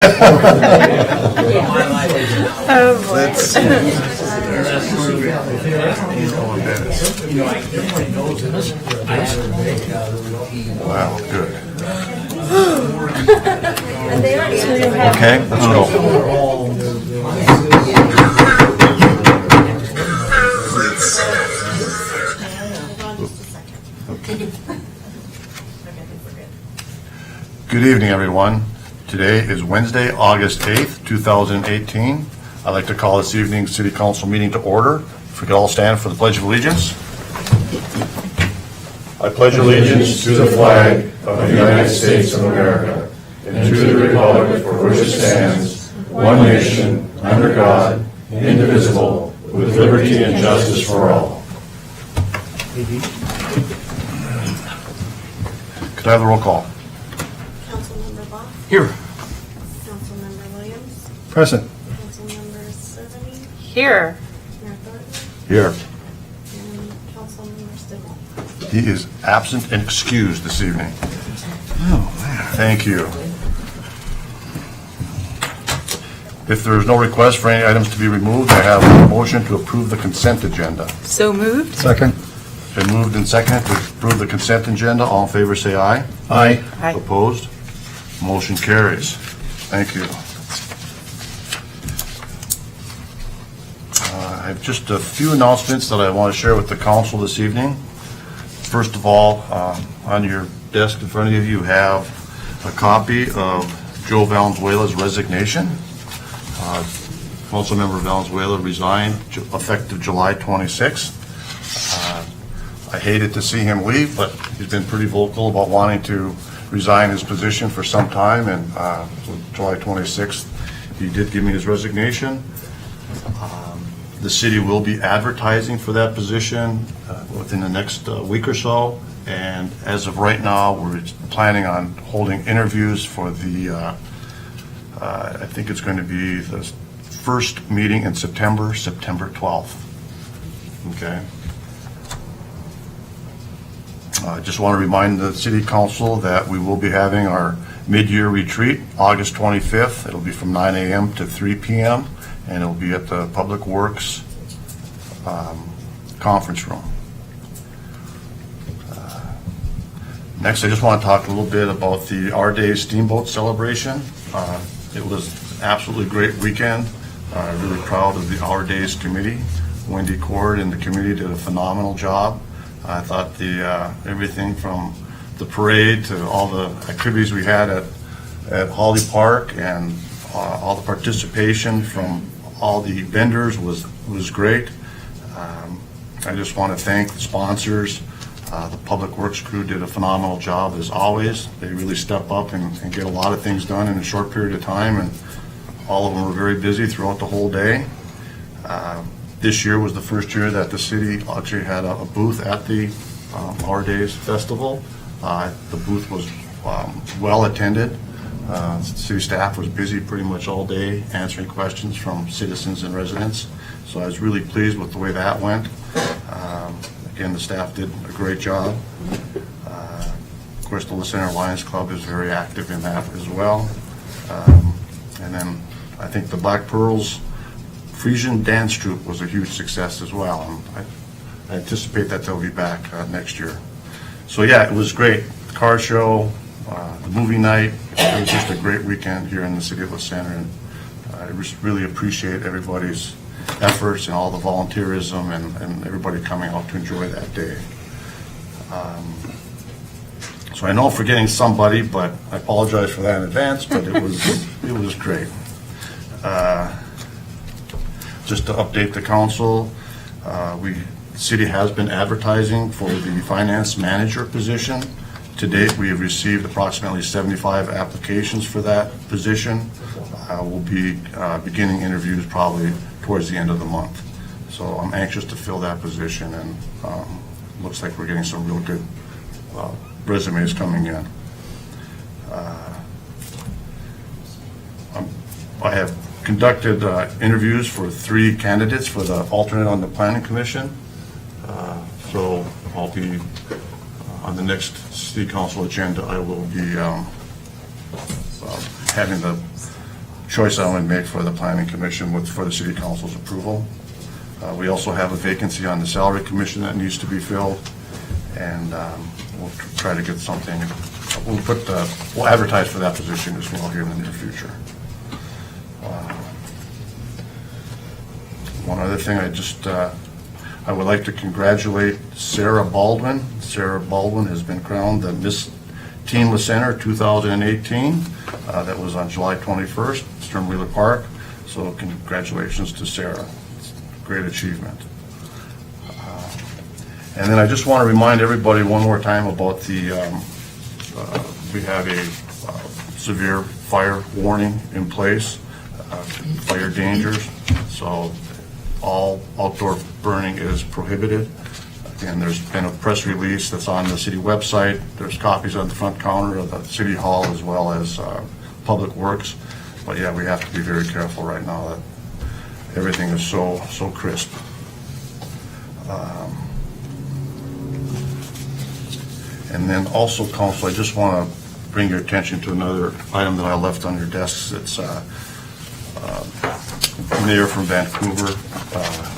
Oh, boy. Let's see. Wow, good. Okay, let's go. Good evening, everyone. Today is Wednesday, August 8th, 2018. I'd like to call this evening's City Council meeting to order. If we could all stand for the Pledge of Allegiance. I pledge allegiance to the flag of the United States of America and to the republic for which it stands, one nation, under God, indivisible, with liberty and justice for all. Could I have the roll call? Councilmember Bach? Here. Councilmember Williams? Present. Councilmember Cerveny? Here. Mayor Thornton? Here. And Councilmember Stimmel? He is absent and excused this evening. Thank you. If there is no request for any items to be removed, I have a motion to approve the consent agenda. So moved? Second. Been moved and seconded to approve the consent agenda. All in favor, say aye. Aye. Aye. Opposed? Motion carries. Thank you. I have just a few announcements that I want to share with the council this evening. First of all, on your desk in front of you have a copy of Joe Valenzuela's resignation. Councilmember Valenzuela resigned effective July 26th. I hated to see him leave, but he's been pretty vocal about wanting to resign his position for some time, and so July 26th, he did give me his resignation. The city will be advertising for that position within the next week or so, and as of right now, we're planning on holding interviews for the, I think it's going to be the first meeting in September 12th. Okay. I just want to remind the City Council that we will be having our mid-year retreat, August 25th. It'll be from 9 a.m. to 3 p.m., and it'll be at the Public Works conference room. Next, I just want to talk a little bit about the Our Days Steamboat celebration. It was an absolutely great weekend. Really proud of the Our Days committee. Wendy Cord and the committee did a phenomenal job. I thought everything from the parade to all the activities we had at Holly Park and all the participation from all the vendors was great. I just want to thank the sponsors. The Public Works crew did a phenomenal job as always. They really step up and get a lot of things done in a short period of time, and all of them were very busy throughout the whole day. This year was the first year that the city actually had a booth at the Our Days Festival. The booth was well attended. City staff was busy pretty much all day answering questions from citizens and residents. So I was really pleased with the way that went. Again, the staff did a great job. Of course, the Center Lions Club is very active in that as well. And then I think the Black Pearls Frisian Dance Troupe was a huge success as well, and I anticipate that they'll be back next year. So yeah, it was great. The car show, the movie night, it was just a great weekend here in the city of La Center, and I just really appreciate everybody's efforts and all the volunteerism and everybody coming out to enjoy that day. So I know I'm forgetting somebody, but I apologize for that in advance, but it was great. Just to update the council, the city has been advertising for the finance manager position. To date, we have received approximately 75 applications for that position. We'll be beginning interviews probably towards the end of the month. So I'm anxious to fill that position, and looks like we're getting some real good resumes coming in. I have conducted interviews for 3 candidates for the alternate on the Planning Commission. So I'll be on the next City Council agenda. I will be having the choice I would make for the planning commission for the city council's approval. We also have a vacancy on the salary commission that needs to be filled, and we'll try to get something. We'll advertise for that position as well here in the near future. One other thing, I would like to congratulate Sarah Baldwin. Sarah Baldwin has been crowned the Miss Teen La Center 2018. That was on July 21st, Stern Wheeler Park. So congratulations to Sarah. It's a great achievement. And then I just want to remind everybody one more time about we have a severe fire warning in place, fire dangers. So all outdoor burning is prohibited. And there's been a press release that's on the city website. There's copies on the front counter of the city hall as well as Public Works. But yeah, we have to be very careful right now that everything is so crisp. And then also, Council, I just want to bring your attention to another item that I left on your desks. It's Mayor from Vancouver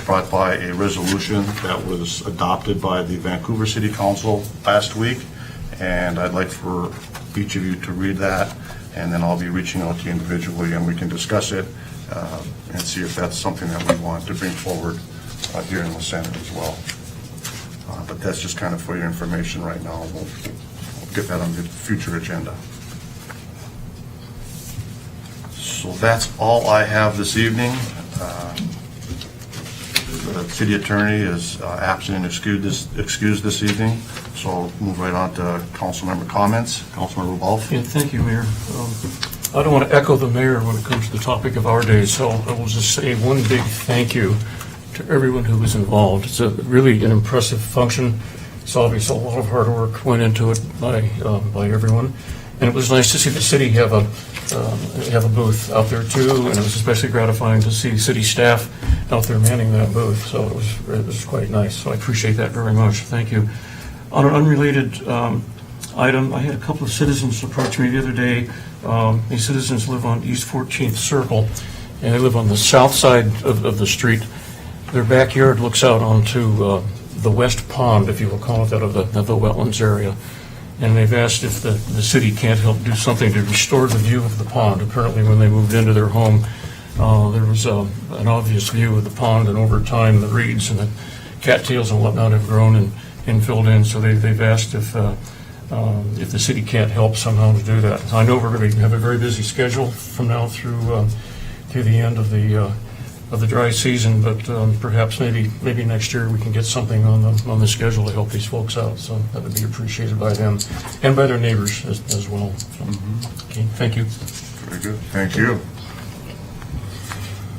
brought by a resolution that was adopted by the Vancouver City Council last week, and I'd like for each of you to read that, and then I'll be reaching out to you individually, and we can discuss it and see if that's something that we want to bring forward here in the Senate as well. But that's just kind of for your information right now. We'll get that on the future agenda. So that's all I have this evening. The city attorney is absent and excused this evening, so I'll move right on to council member comments. Councilmember Wolf. Yeah, thank you, Mayor. I don't want to echo the mayor when it comes to the topic of our day, so I will just say one big thank you to everyone who was involved. It's really an impressive function. It's obvious a lot of hard work went into it by everyone, and it was nice to see the city have a booth out there too, and it was especially gratifying to see city staff out there manning that booth. So it was quite nice. So I appreciate that very much. Thank you. On an unrelated item, I had a couple of citizens approach me the other day. These citizens live on East 14th Circle, and they live on the south side of the street. Their backyard looks out onto the west pond, if you will call it that, of the wetlands area. And they've asked if the city can't help do something to restore the view of the pond. Apparently, when they moved into their home, there was an obvious view of the pond, and over time, the reeds and the cattails and whatnot have grown and filled in. So they've asked if the city can't help somehow to do that. I know we're going to have a very busy schedule from now through the end of the dry season, but perhaps maybe next year we can get something on the schedule to help these folks out. So that would be appreciated by them and by their neighbors as well. So, okay, thank you. Very good. Thank you.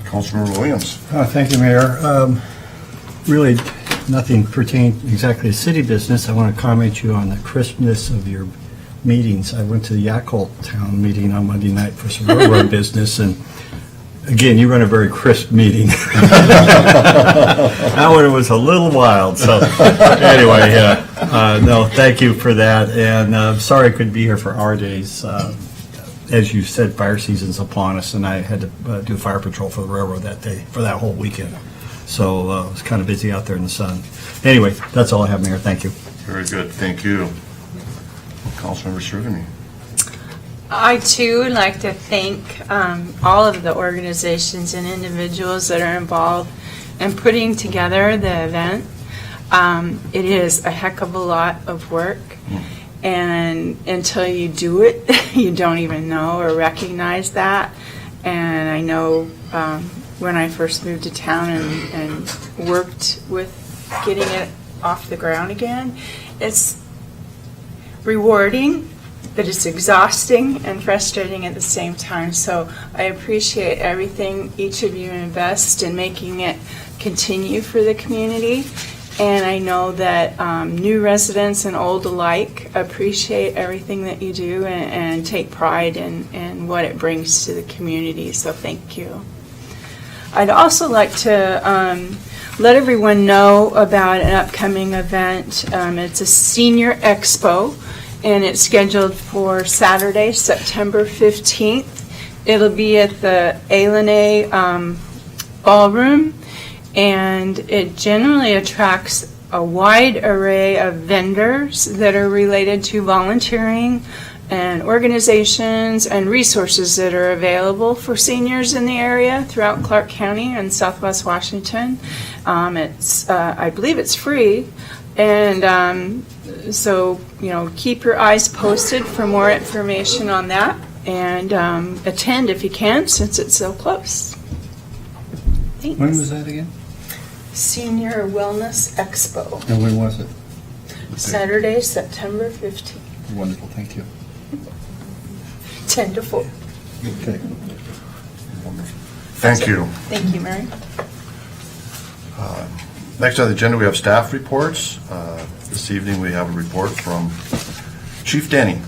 Councilmember Williams. Thank you, Mayor. Really, nothing pertaining exactly to city business. I want to comment you on the crispness of your meetings. I went to the Yakult Town meeting on Monday night for some railroad business, and again, you run a very crisp meeting. That one was a little wild. So anyway, no, thank you for that. And sorry I couldn't be here for our days. As you said, fire season's upon us, and I had to do fire patrol for the railroad that day, for that whole weekend. So I was kind of busy out there in the sun. Anyway, that's all I have, Mayor. Thank you. Very good. Thank you. Councilmember Cerveny. I too would like to thank all of the organizations and individuals that are involved in putting together the event. It is a heck of a lot of work, and until you do it, you don't even know or recognize that. And I know when I first moved to town and worked with getting it off the ground again, it's rewarding, but it's exhausting and frustrating at the same time. So I appreciate everything each of you invest in making it continue for the community. And I know that new residents and old alike appreciate everything that you do and take pride in what it brings to the community. So thank you. I'd also like to let everyone know about an upcoming event. It's a senior expo, and it's scheduled for Saturday, September 15th It'll be at the A Ballroom, and it generally attracts a wide array of vendors that are related to volunteering and organizations and resources that are available for seniors in the area throughout Clark County and Southwest Washington. I believe it's free, and so, keep your eyes posted for more information on that, and attend if you can, since it's so close. Thanks. When was that again? Senior Wellness Expo, And when was it? Saturday, September 15th, Wonderful, thank you. 10 to 4. Okay. Thank you. Thank you, Mary. Next on the agenda, we have staff reports. This evening, we have a report from Chief Denny.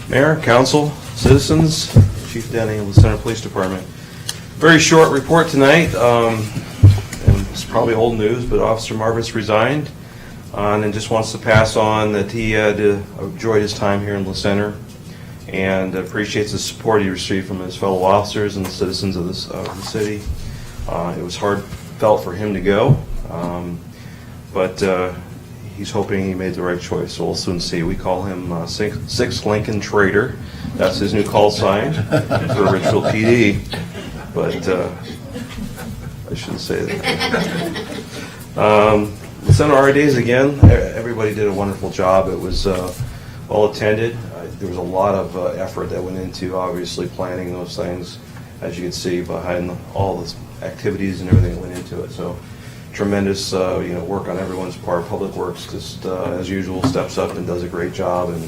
Mayor, council, citizens, Chief Denny of the Center Police Department. Very short report tonight, and it's probably old news, but Officer Marvis resigned, and just wants to pass on that he enjoyed his time here in the center, and appreciates the support he received from his fellow officers and the citizens of the city. It was heartfelt for him to go, but he's hoping he made the right choice, so we'll soon see. We call him Six Lincoln Trader. That's his new call sign for Richfield PD, but I shouldn't say that. The Center RA Days again, everybody did a wonderful job. It was well attended. There was a lot of effort that went into obviously planning those things, as you can see behind all the activities and everything that went into it. So tremendous work on everyone's part. Public Works just as usual steps up and does a great job, and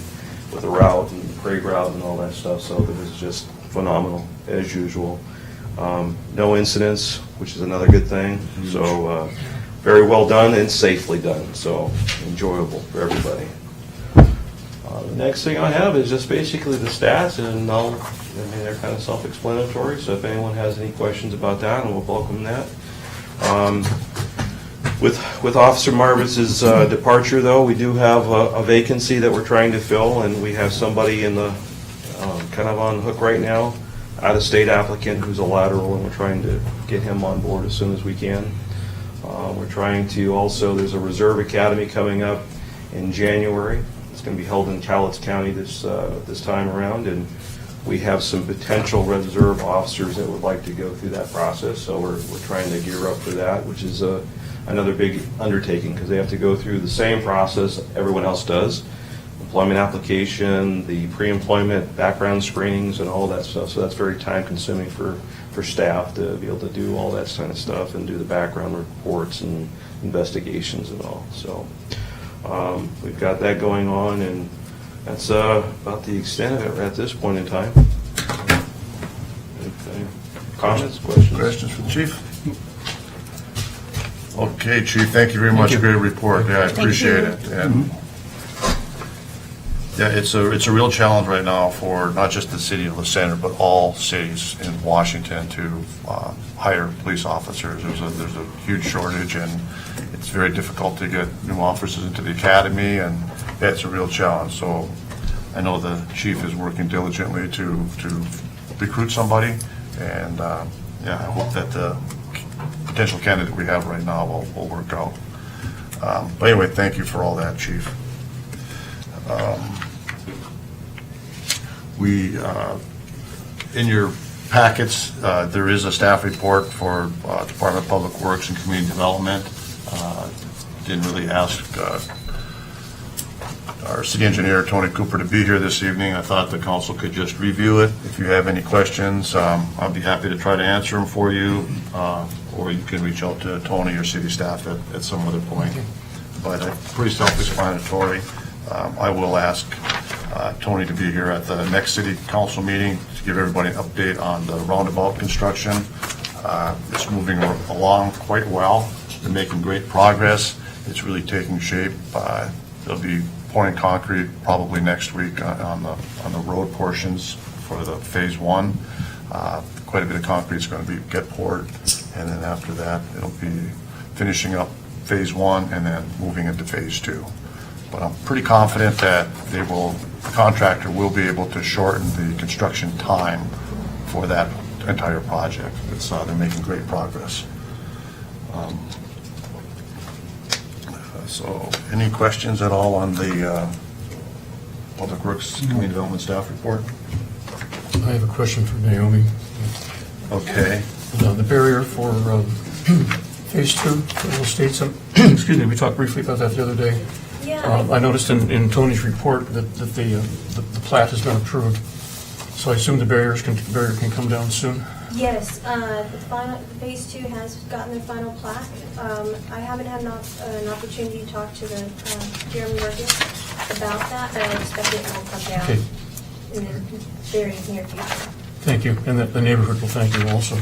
with the route and the parade route and all that stuff. So it was just phenomenal as usual. No incidents, which is another good thing. So very well done and safely done. So enjoyable for everybody. The next thing I have is just basically the stats, and they're kind of self-explanatory. So if anyone has any questions about that, and we'll welcome that. With Officer Marvis's departure, though, we do have a vacancy that we're trying to fill, and we have somebody in the kind of on the hook right now, out-of-state applicant who's a lateral, and we're trying to get him on board as soon as we can. We're trying to also, there's a Reserve Academy coming up in January. It's going to be held in Cowlitz County this time around, and we have some potential reserve officers that would like to go through that process. So we're trying to gear up for that, which is another big undertaking, because they have to go through the same process everyone else does. Employment application, the pre-employment background screenings, and all that stuff. So that's very time consuming for staff to be able to do all that kind of stuff and do the background reports and investigations and all. So we've got that going on, and that's about the extent of it at this point in time. Any comments, questions? Questions for the chief? Okay, Chief, thank you very much. Great report. Yeah, I appreciate it. And yeah, it's a real challenge right now for not just the city of La Center, but all cities in Washington to hire police officers. There's a huge shortage, and it's very difficult to get new officers into the academy, and that's a real challenge. So I know the chief is working diligently to recruit somebody, and I hope that the potential candidate we have right now will work out. But anyway, thank you for all that, Chief. In your packets, there is a staff report for Department of Public Works and Community Development. Didn't really ask our city engineer, Tony Cooper, to be here this evening. I thought the council could just review it. If you have any questions, I'll be happy to try to answer them for you, or you can reach out to Tony or city staff at some other point. But pretty self-explanatory. I will ask Tony to be here at the next city council meeting to give everybody an update on the roundabout construction. It's moving along quite well. They're making great progress. It's really taking shape. They'll be pouring concrete probably next week on the road portions for the phase one. Quite a bit of concrete is going to get poured, and then after that, it'll be finishing up phase one and then moving into phase two. But I'm pretty confident that the contractor will be able to shorten the construction time for that entire project. They're making great progress. So, any questions at all on the Public Works Community Development Staff Report? I have a question for Naomi. Okay. The barrier for Phase 2, Federal Estates, excuse me, we talked briefly about that the other day. Yeah, I noticed in Tony's report that the plat has been approved, so I assume the barrier can come down soon? Yes, the phase 2 has gotten their final plaque. I haven't had an opportunity to talk to Jeremy Burgess about that, but I expect it will come down Okay. in the very near future. Thank you, and the neighborhood will thank you also.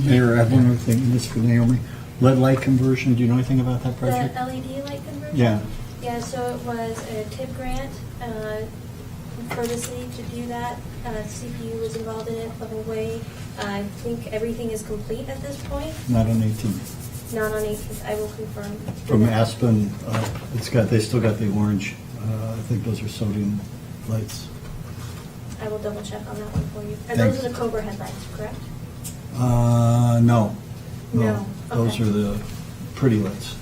Mayor, I have one other thing, this is for Naomi. Lead light conversion, do you know anything about that The project? LED light conversion? Yeah. Yeah, so it was a TIP grant for the city to do that. CPU was involved in it the whole way. I think everything is complete at this point, Not on 18th. not on 18th, I will confirm. From Aspen, they still got the orange, I think those are sodium lights. I will double check on that one for you. And Thanks. those are the Cobra headlights, correct? No. No, Those okay. are the pretty lights.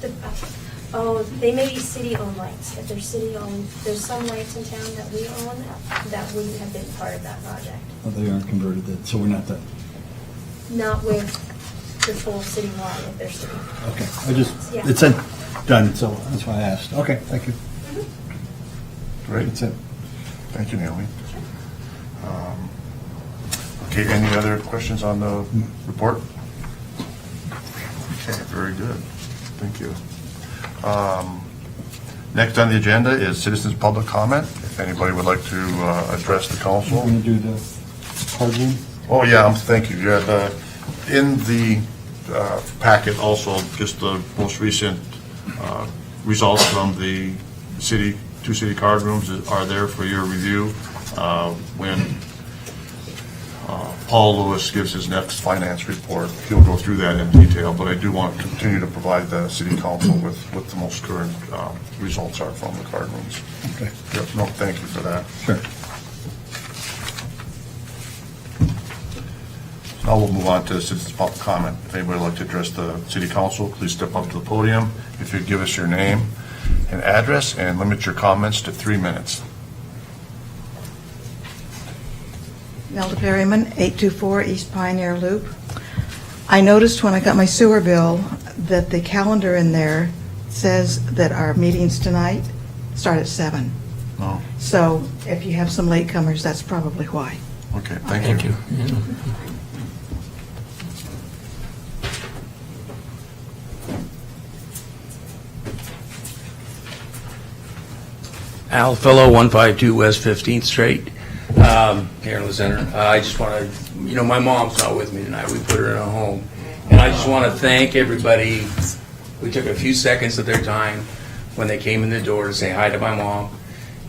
Oh, they may be city-owned lights. If they're city-owned, there's some lights in town that we own that wouldn't have been part of that project. Oh, they aren't converted, so we're not done. Not with the full city-wide, if they're city. Okay, Yeah. it said done, so that's why I asked. Okay, thank you. Great. That's it. Thank you, Naomi. Okay, any other questions on the report? Okay, very good. Thank you. Next on the agenda is citizens' public comment. If anybody would like to address the We're council. going to do the card room. Oh, yeah, thank you. Yeah, in the packet also, just the most recent results from the two city card rooms are there for your review. When Paul Lewis gives his next finance report, he'll go through that in detail, but I do want to continue to provide the city council with what the most current results are from the card rooms. Okay, Yep, no, thank you for that. sure. Now we'll move on to citizens' public comment. If anybody would like to address the city council, please step up to the podium. If you'd give us your name and address, and limit your comments to 3 minutes. Nelda Perryman, 824 East Pioneer Loop. I noticed when I got my sewer bill that the calendar in there says that our meetings tonight start at 7. No? So if you have some latecomers, that's probably why. Okay, thank you. Al Fellow, 152 West 15th Street, here in the center. I just want to, my mom's not with me tonight. We put her in a home. And I just want to thank everybody. We took a few seconds of their time when they came in the door to say hi to my mom.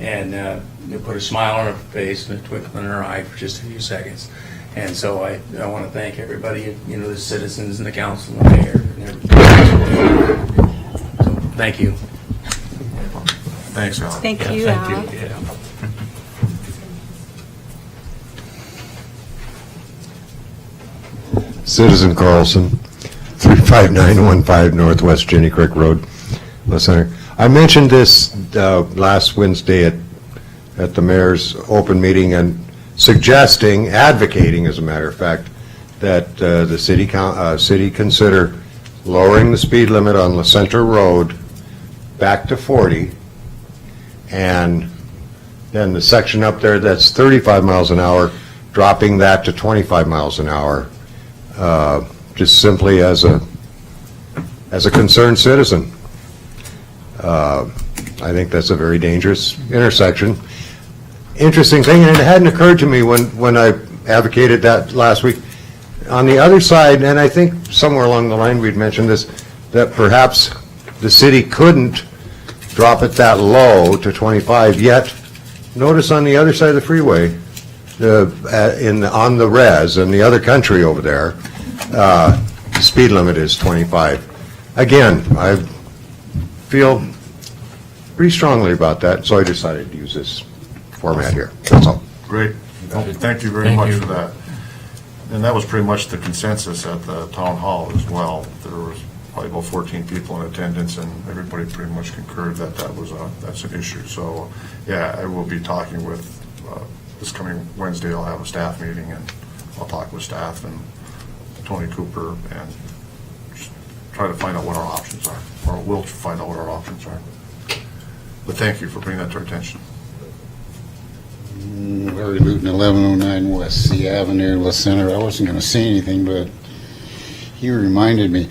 And they put a smile on her face and a twinkle in her eye for just a few seconds. And so I want to thank everybody, the citizens and the council and the mayor and everybody. So, thank you. Thanks, Al. Thank Yeah, you, thank Al. you. Yeah. Citizen Carlson, 35915 Northwest Jenny Creek Road, the center. I mentioned this last Wednesday at the mayor's open meeting and suggesting, advocating as a matter of fact, that the city consider lowering the speed limit on La Center Road back to 40, and then the section up there that's 35 miles an hour, dropping that to 25 miles an hour. Just simply as a concerned citizen. I think that's a very dangerous intersection. Interesting thing, and it hadn't occurred to me when I advocated that last week. On the other side, and I think somewhere along the line we'd mentioned this, that perhaps the city couldn't drop it that low to 25, yet notice on the other side of the freeway, on the res in the other country over there, the speed limit is 25. Again, I feel pretty strongly about that, so I decided to use this format here. That's all. Great. Thank you very Thank much you. for that. And that was pretty much the consensus at the town hall as well. There was probably about 14 people in attendance, and everybody pretty much concurred that that's an issue. So, yeah, I will be talking with, this coming Wednesday, I'll have a staff meeting, and I'll talk with staff and Tony Cooper and just try to find out what our options are, or we'll find out what our options are. But thank you for bringing that to our attention. Larry Luton, 1109 West C Avenue, La Center. I wasn't going to say anything, but he reminded me.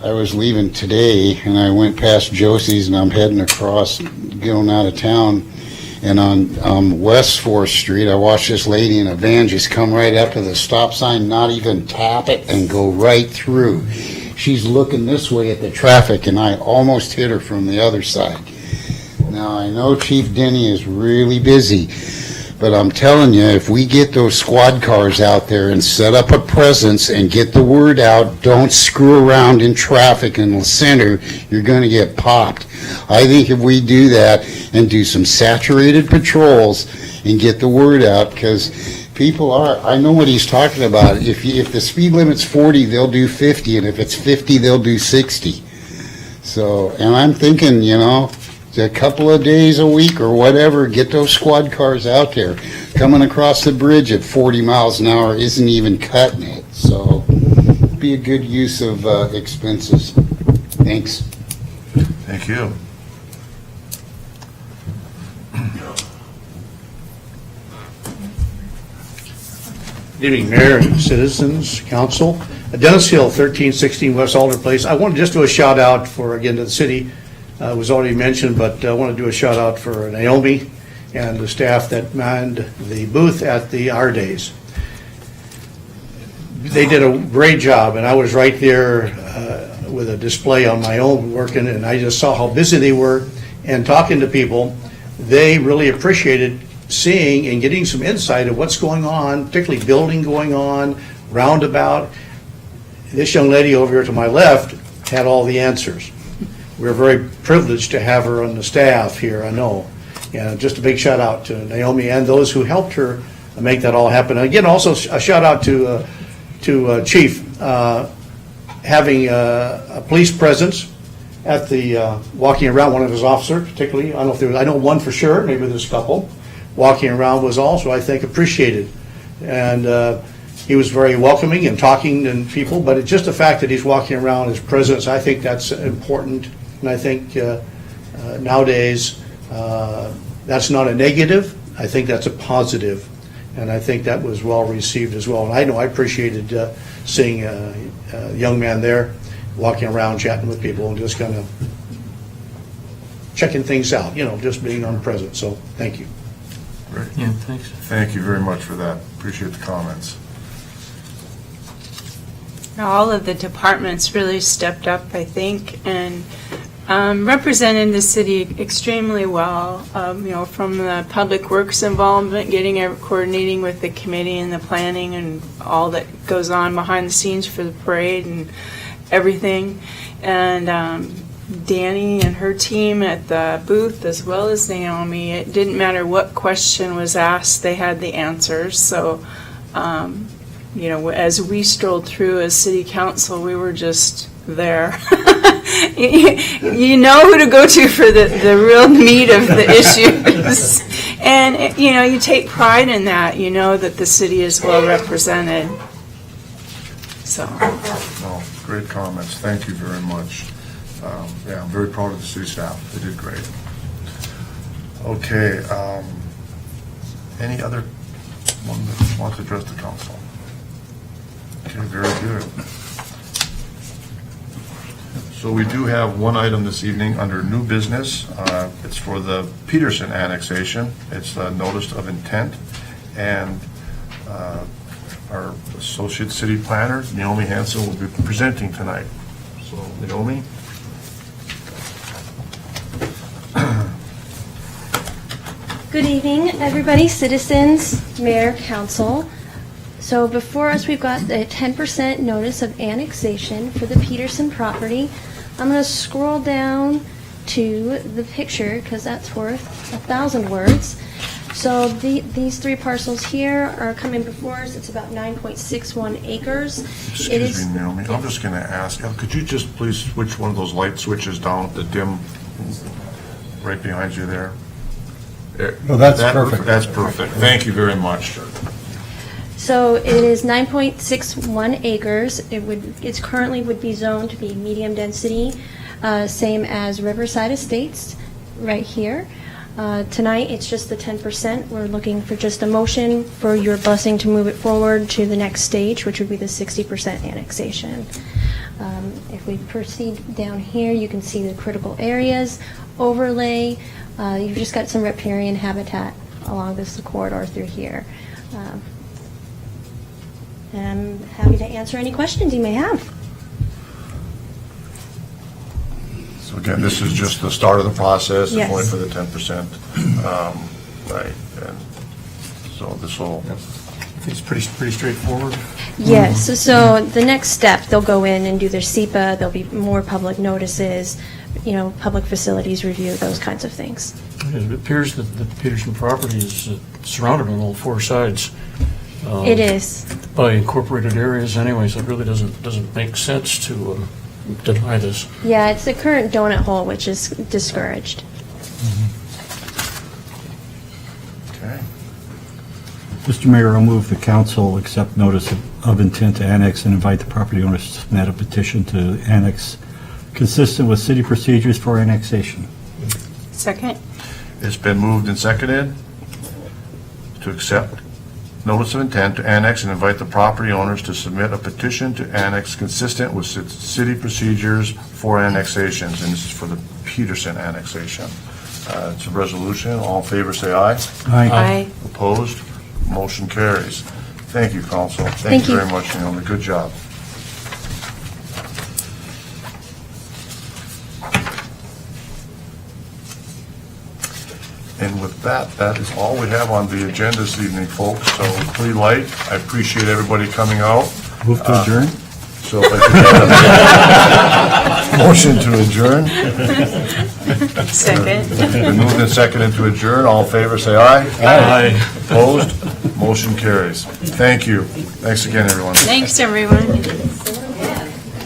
I was leaving today, and I went past Josie's, and I'm heading across, going out of town. And on West 4th Street, I watched this lady in a van just come right up to the stop sign, not even tap it, and go right through. She's looking this way at the traffic, and I almost hit her from the other side. Now, I know Chief Denny is really busy, but I'm telling you, if we get those squad cars out there and set up a presence and get the word out, don't screw around in traffic in the center, you're going to get popped. I think if we do that and do some saturated patrols and get the word out, because people are, I know what he's talking about. If the speed limit's 40, they'll do 50, and if it's 50, they'll do 60. So, and I'm thinking, a couple of days a week or whatever, get those squad cars out there. Coming across the bridge at 40 miles an hour isn't even cutting it. So, be a good use of expenses. Thanks. Thank you. Good evening, Mayor and citizens, council. Dennis Hill, 1316 West Alder Place. I want to just do a shout out for, again, to the city. It was already mentioned, but I want to do a shout out for Naomi and the staff that manned the booth at the Our Days. They did a great job, and I was right there with a display on my own working, and I just saw how busy they were and talking to people. They really appreciated seeing and getting some insight of what's going on, particularly building going on, roundabout. This young lady over here to my left had all the answers. We're very privileged to have her on the staff here, I know. And just a big shout out to Naomi and those who helped her make that all happen. And again, also a shout out to Chief, having a police presence at the, walking around, one of his officers particularly, I don't know if there was, I know one for sure, maybe there's a couple, walking around was also, I think, appreciated. And he was very welcoming and talking to people, but it's just the fact that he's walking around, his presence, I think that's important. And I think nowadays, that's not a negative. I think that's a positive. And I think that was well received as well. And I know I appreciated seeing a young man there walking around, chatting with people, and just kind of checking things out, just being present. So thank you. Great. Yeah, thanks. Thank you very much for that. Appreciate the comments. All of the departments really stepped up, I think, and represented the city extremely well. From the public works involvement, coordinating with the committee and the planning and all that goes on behind the scenes for the parade and everything. And Danny and her team at the booth, as well as Naomi, it didn't matter what question was asked, they had the answers. So, as we strolled through as city council, we were just there. You know who to go to for the real meat of the issues. And, you take pride in that, that the city is well represented. So. No, great comments. Thank you very much. I'm very proud of the city staff. They did great. Okay, any other one that wants to address the council? Okay, very good. So we do have one item this evening under new business. It's for the Peterson annexation. It's a notice of intent, and our associate city planner, Naomi Hanson, will be presenting tonight. So, Naomi? Good evening, everybody, citizens, mayor, council. So before us, we've got a 10% notice of annexation for the Peterson property. I'm going to scroll down to the picture, because that's worth 1,000 words. So these three parcels here are coming before us. It's about 9.61 acres. It is- Excuse me, Naomi, I'm just going to ask, could you just please switch one of those light switches down, the dim, right behind you there? Oh, that's perfect. That's perfect. Thank you very much. So it is 9.61 acres. It's currently would be zoned to be medium density, same as Riverside Estates, right here. Tonight, it's just the 10%. We're looking for just a motion for your blessing to move it forward to the next stage, which would be the 60% annexation. If we proceed down here, you can see the critical areas, overlay. You've just got some riparian habitat along this corridor through here. And I'm happy to answer any questions you may have. So again, this is just the start of the process, it's Yes. only for the 10%. Right, and so this will, It's pretty straightforward. Yes, so the next step, they'll go in and do their SEPA, there'll be more public notices, public facilities review, those kinds of things. It appears that the Peterson property is surrounded on all four sides. It is. By incorporated areas anyway, so it really doesn't make sense to deny this. Yeah, it's the current donut hole, which is discouraged. okay. Mr. Mayor, I'll move the council accept notice of intent to annex and invite the property owners to submit a petition to annex consistent with city procedures for annexation. Second? It's been moved and seconded to accept notice of intent to annex and invite the property owners to submit a petition to annex consistent with city procedures for annexations, and this is for the Peterson annexation. It's a resolution. All in favor, say aye. Aye. Opposed? Motion carries. Thank you, council. Thank Thank you you. very much, Naomi. Good job. And with that, that is all we have on the agenda this evening, folks. So pretty light. I appreciate everybody coming out. Move to adjourn? So if I could get a motion to adjourn. Second? Been moved and seconded to adjourn. All in favor, say aye. Aye. Opposed? Motion carries. Thank you. Thanks again, everyone. Thanks, everyone.